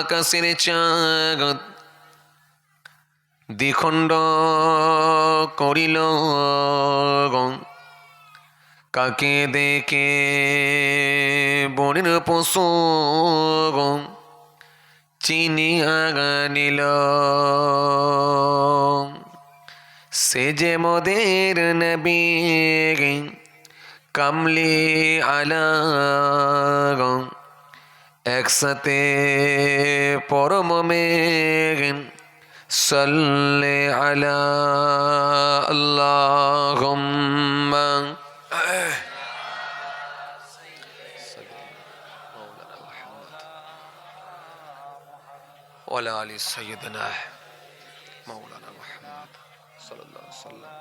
আকাশের চাঁদ দ্বিখণ্ড করিল, কাকে দেখে বনের পশু চিনিয়া নিল। সে যে মোদের নবী কামলি আলা, একসাথে পরম মেঘ সাল্লি আলা আল্লাহুম্মা ওয়ালা আলি সাইয়্যিদিনা মাওলানা মুহাম্মদ সাল্লাল্লাহু আলাইহি ওয়াসাল্লাম।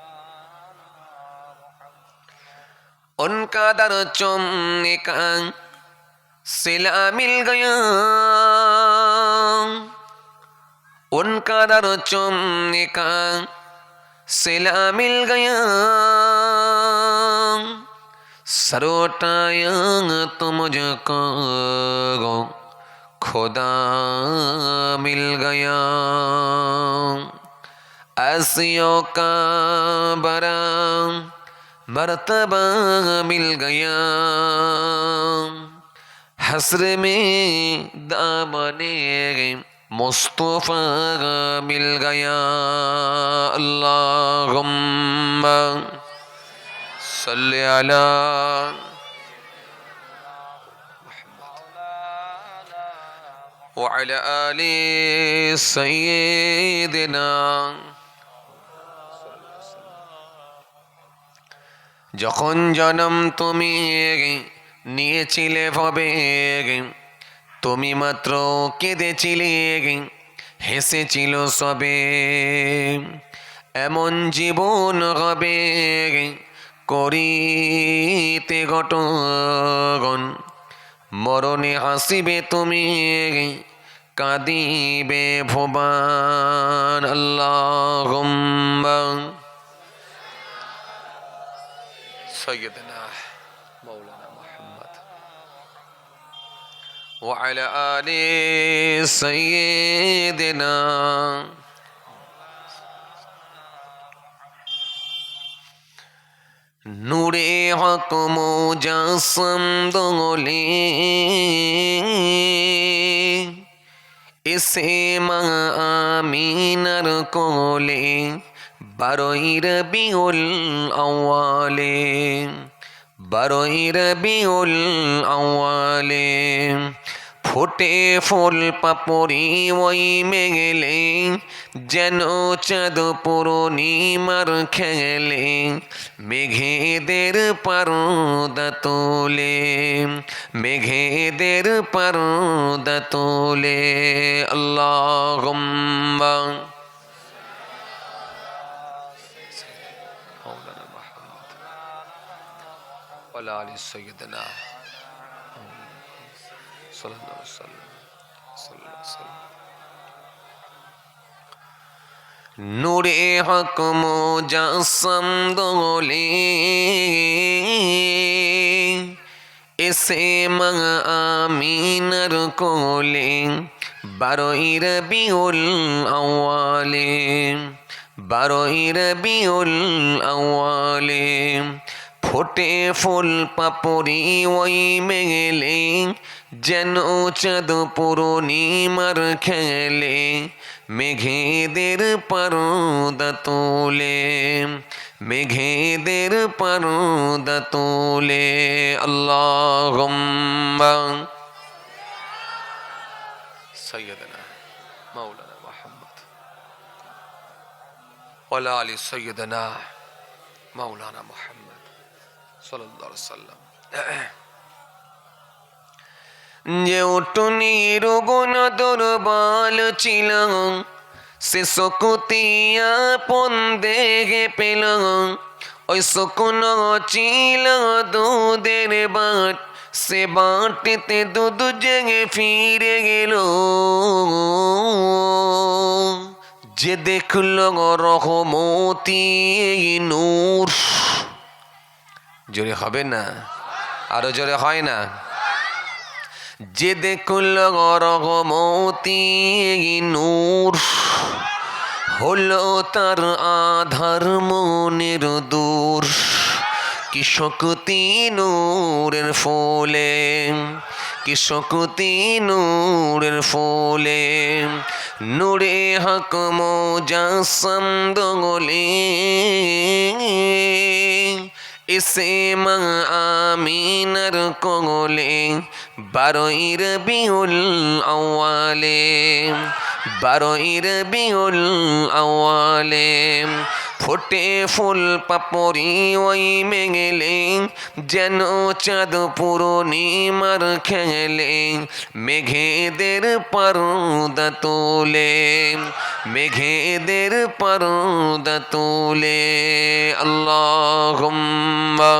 उनका दर चुमने का सिला मिल गया, उनका दर चुमने का सिला मिल गया, सर उठाया तो मुझको खुदा मिल गया। आसियों का बरा मर्तबा मिल गया, हस्र में दामने मुस्तफा मिल गया। अल्लाहुम्मा सल्ली अला व अला आलि सय्यिदिना। যখন জন্ম তুমি নিয়েছিলে ভবে, তুমি মাত্র কেঁদেছিলে হেসেছিল সবে। এমন জীবন হবে করিতে গঠন, মরণে হাসিবে তুমি কাঁদিবে ভুবন। আল্লাহুম্মা سيدنا مولانا محمد وعلى آل سيدنا। নূরে হক মুজাসসাম দোলে এসে মা আমিনার কোলে, 12ই রবিউল আউয়ালে, 12ই রবিউল আউয়ালে ফোটে ফুল পাপড়ি ওই মেঘলে, যেন চাঁদ পূর্ণিমার খেলে, মেঘেদের পর্দা তোলে, মেঘেদের পর্দা তোলে। আল্লাহুম্মা ওয়ালা আলি সাইয়্যিদিনা সাল্লাল্লাহু আলাইহি ওয়াসাল্লাম। নূরে হক মুজাসসাম দোলে এসে মা আমিনার কোলে, 12ই রবিউল আউয়ালে, 12ই রবিউল আউয়ালে ফোটে ফুল পাপড়ি ওই মেঘলে, যেন চাঁদ পূর্ণিমার খেলে, মেঘেদের পর্দা তোলে, মেঘেদের পর্দা তোলে। আল্লাহুম্মা সাইয়্যিদিনা মাওলানা মুহাম্মদ ওয়ালা আলি সাইয়্যিদিনা মাওলানা মুহাম্মদ সাল্লাল্লাহু আলাইহি ওয়াসাল্লাম। যে উটনির গুণ দুর্বল ছিল, সে শক্তি আপন দেহে পেল, ওই শুকনো ছিল দুধের বাট, সে বাটিতে দুধ জেগে ফিরে গেল। যে দেখল রহমতি নূর, জোরে হবে না, আরো জোরে হয় না? যে দেখল রহমতি নূর হলো তার আধার মনের দূর। কি শক্তি নূরের ফলে, কি শক্তি নূরের ফলে, নূরে হক মুজাসসাম দোলে এসে মা আমিনার কোলে 12ই রবিউল আউয়ালে, 12ই রবিউল আউয়ালে ফোটে ফুল পাপড়ি ওই মেঘেলে, যেন চাঁদ পূর্ণিমার খেলে, মেঘেদের পর্দা তোলে, মেঘেদের পর্দা তোলে। আল্লাহুম্মা